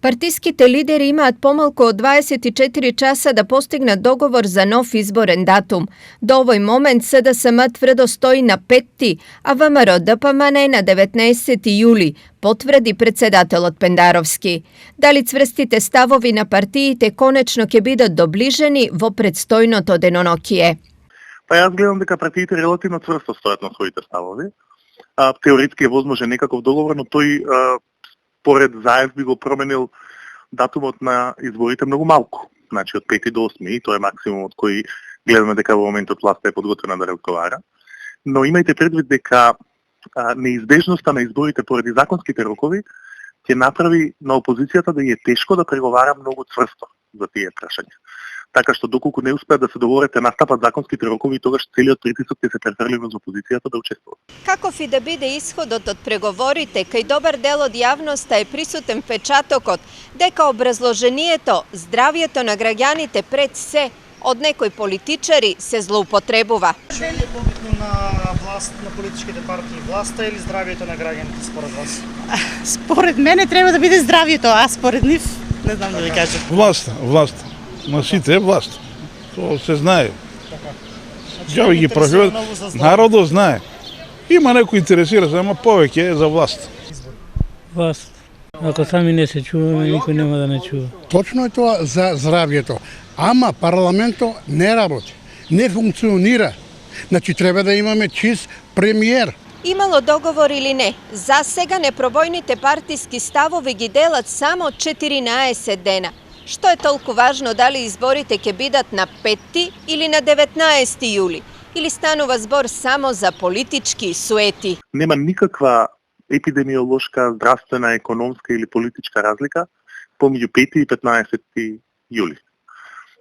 Partijskите lideri imaат помалку од 24 часа да постигнат договор за нов изборен датум. До овој момент СДСМ тврдо стои на 5, а ВМРО ДПМН на 19 јули, потврди председателот Пендаровски. Дали цврстите ставови на партиите конечно ќе бидат доближени во предстојното денонокие? Па јас гледам дека партиите релативно цврсто стојат на своите ставови. Теоретски е возможен некаков договор, но тој поред Заев би го променил датумот на изборите многу малку. Значи од 5 до 8, и тоа е максимумот кој гледаме дека во моментот власта е подготвена да разговара. Но имајте предвид дека неизбежноста на изборите поради законските рокови ќе направи на опозицијата да е тешко да преговара многу цврсто за тие прашања. Така што доколку не успеат да се договорите, настапат законските рокови, тогаш целиот притисок ќе се префрли низ опозицијата да учествува. Каков и да биде исходот од преговорите, кај добар дел од јавноста е присутен впечатокот дека образложението здравието на граѓаните пред се од некои политичари се злоупотребува. Што е побитно на власт, на политичките партии, власта или здравието на граѓаните според вас? Според мене треба да биде здравието, а според нив не знам да ви кажам. Власта. На сите е власт. Тоа се знае. Ја ги прашуват, народот знае. Има некој интересира се, ама повеќе е за власт. Власт. Ако сами не се чуваме, никој нема да не чува. Точно е тоа за здравието. Ама парламентот не работи, не функционира. Значи треба да имаме чист премиер. Имало договор или не, за сега непробојните партиски ставови ги делат само 14 дена. Што е толку важно дали изборите ќе бидат на 5 или на 19 јули? Или станува збор само за политички суети? Нема никаква епидемиолошка, здравствена, економска или политичка разлика помеѓу 5 и 15 јули.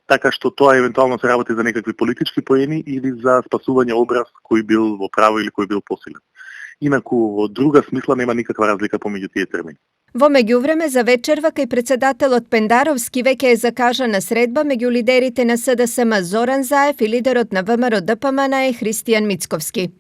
Така што тоа евентуално се работи за некакви политички поени или за спасување образ кој бил во право или кој бил посилен. Инаку во друга смисла нема никаква разлика помеѓу тие термини. Во меѓувреме за вечерва кај председателот Пендаровски веќе е закажана средба меѓу лидерите на СДСМ Зоран Заев и лидерот на ВМРО ДПМН Христијан Мицковски.